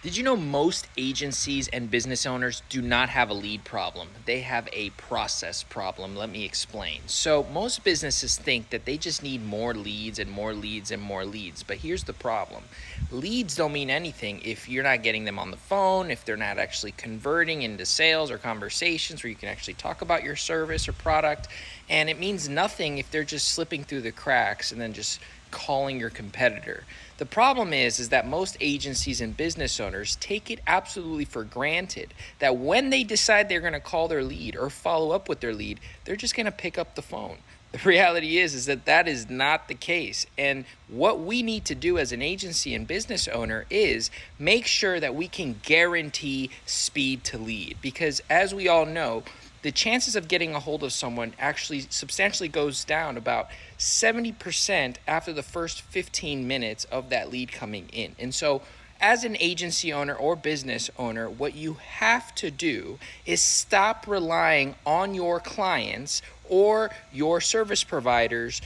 Did you know most agencies and business owners do not have a lead problem? They have a process problem. Let me explain. So, most businesses think that they just need more leads and more leads and more leads. But here's the problem: leads don't mean anything if you're not getting them on the phone, if they're not actually converting into sales or conversations where you can actually talk about your service or product. And it means nothing if they're just slipping through the cracks and then just calling your competitor. The problem is that most agencies and business owners take it absolutely for granted that when they decide they're going to call their lead or follow up with their lead, they're just going to pick up the phone. The reality is that that is not the case. And what we need to do as an agency and business owner is make sure that we can guarantee speed to lead. Because as we all know, the chances of getting a hold of someone actually substantially goes down about 70% after the first 15 minutes of that lead coming in. And so as an agency owner or business owner, what you have to do is stop relying on your clients or your service providers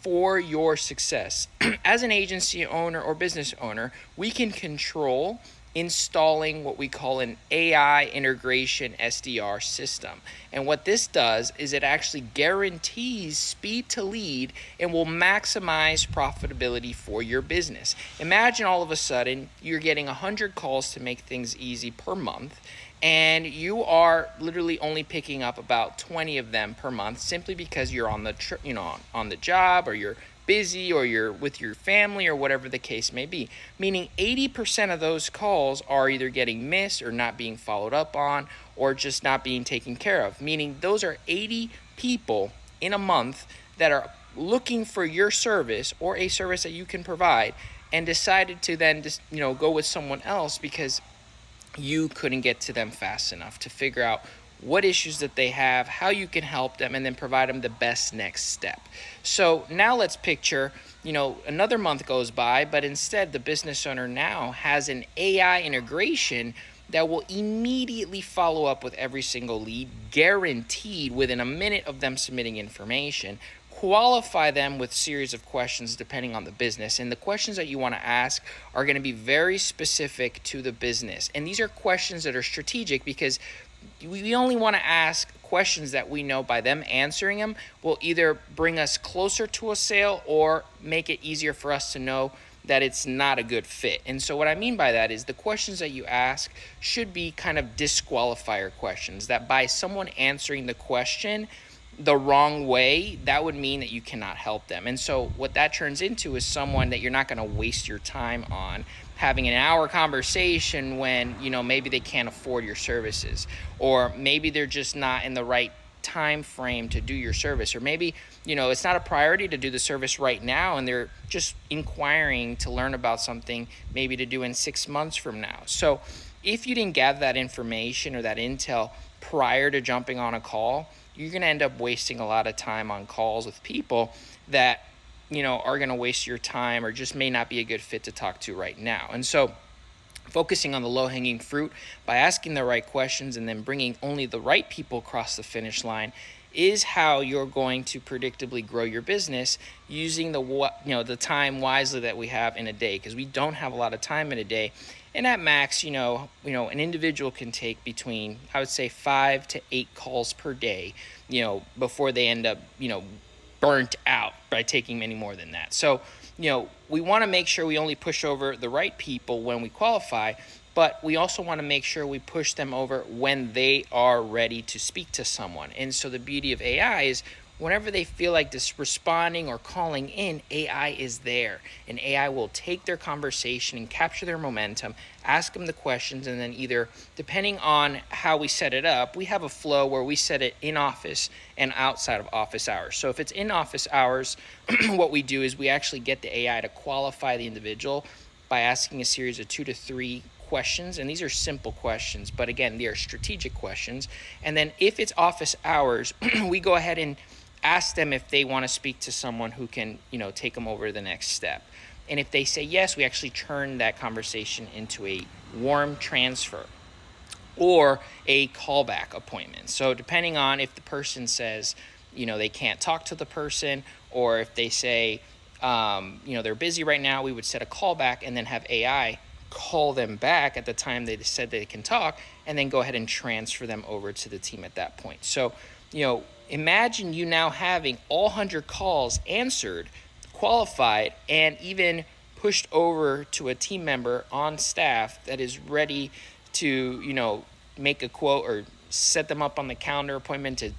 for your success. As an agency owner or business owner, we can control installing what we call an AI integration SDR system. And what this does is it actually guarantees speed to lead and will maximize profitability for your business. Imagine all of a sudden you're getting 100 calls to make things easy per month, and you are literally only picking up about 20 of them per month simply because you're on the job, or you're busy, or you're with your family, or whatever the case may be. Meaning 80% of those calls are either getting missed or not being followed up on, or just not being taken care of. Meaning those are 80 people in a month that are looking for your service or a service that you can provide, and decided to then just go with someone else because you couldn't get to them fast enough to figure out what issues that they have, how you can help them, and then provide them the best next step. So now let's picture, another month goes by, but instead the business owner now has an AI integration that will immediately follow up with every single lead, guaranteed within a minute of them submitting information, qualify them with a series of questions depending on the business. And the questions that you want to ask are going to be very specific to the business. And these are questions that are strategic because we only want to ask questions that we know by them answering them will either bring us closer to a sale or make it easier for us to know that it's not a good fit. And so what I mean by that is the questions that you ask should be kind of disqualifier questions, that by someone answering the question the wrong way, that would mean that you cannot help them. And so what that turns into is someone that you're not going to waste your time on having an hour conversation when maybe they can't afford your services, or maybe they're just not in the right time frame to do your service, or maybe it's not a priority to do the service right now and they're just inquiring to learn about something maybe to do in 6 months from now. So if you didn't gather that information or that intel prior to jumping on a call, you're going to end up wasting a lot of time on calls with people that are going to waste your time or just may not be a good fit to talk to right now. And so focusing on the low-hanging fruit by asking the right questions and then bringing only the right people across the finish line is how you're going to predictably grow your business using the time wisely that we have in a day, because we don't have a lot of time in a day. And at max, an individual can take between, I would say, 5 to 8 calls per day, before they end up, burnt out by taking many more than that. So, we want to make sure we only push over the right people when we qualify, but we also want to make sure we push them over when they are ready to speak to someone. And so the beauty of AI is whenever they feel like this responding or calling in, AI is there, and AI will take their conversation and capture their momentum, ask them the questions, and then either, depending on how we set it up, we have a flow where we set it in office and outside of office hours. So if it's in office hours, what we do is we actually get the AI to qualify the individual by asking a series of 2 to 3 questions, and these are simple questions, but again, they are strategic questions. And then if it's office hours, we go ahead and ask them if they want to speak to someone who can, take them over to the next step. And if they say yes, we actually turn that conversation into a warm transfer or a callback appointment. So depending on if the person says, they can't talk to the person, or if they say, they're busy right now, we would set a callback and then have AI call them back at the time they said they can talk, and then go ahead and transfer them over to the team at that point. So, imagine you now having all 100 calls answered, qualified, and even pushed over to a team member on staff that is ready to, make a quote or set them up on the calendar appointment to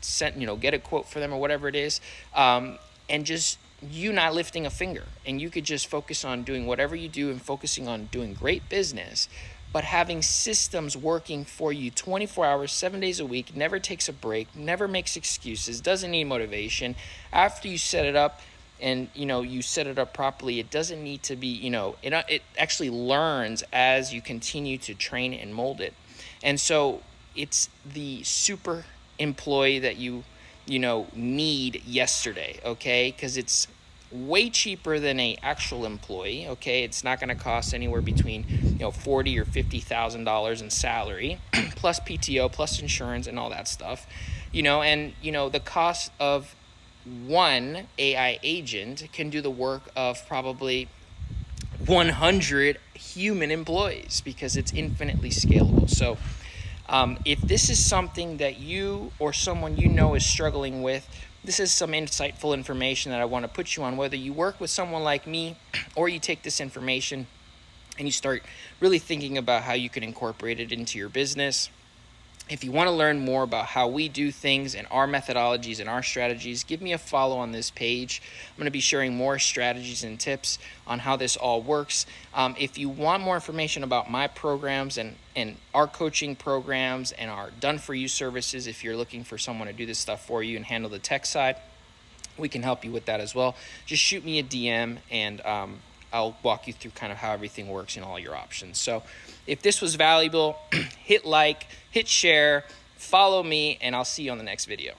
get a quote for them or whatever it is. And just you not lifting a finger, and you could just focus on doing whatever you do and focusing on doing great business, but having systems working for you 24 hours, 7 days a week, never takes a break, never makes excuses, doesn't need motivation. After you set it up and you set it up properly, it doesn't need to be, it actually learns as you continue to train and mold it. And so it's the super employee that you need yesterday, okay? Because it's way cheaper than a actual employee, okay? It's not going to cost anywhere between $40,000 or $50,000 in salary, plus PTO, plus insurance, and all that stuff, and the cost of one AI agent can do the work of probably 100 human employees, because it's infinitely scalable. So if this is something that you or someone is struggling with, this is some insightful information that I want to put you on. Whether you work with someone like me or you take this information and you start really thinking about how you can incorporate it into your business. If you want to learn more about how we do things and our methodologies and our strategies, give me a follow on this page. I'm going to be sharing more strategies and tips on how this all works. If you want more information about my programs and our coaching programs and our done-for-you services, if you're looking for someone to do this stuff for you and handle the tech side, we can help you with that as well. Just shoot me a DM and I'll walk you through kind of how everything works and all your options. So if this was valuable, hit like, hit share, follow me, and I'll see you on the next video.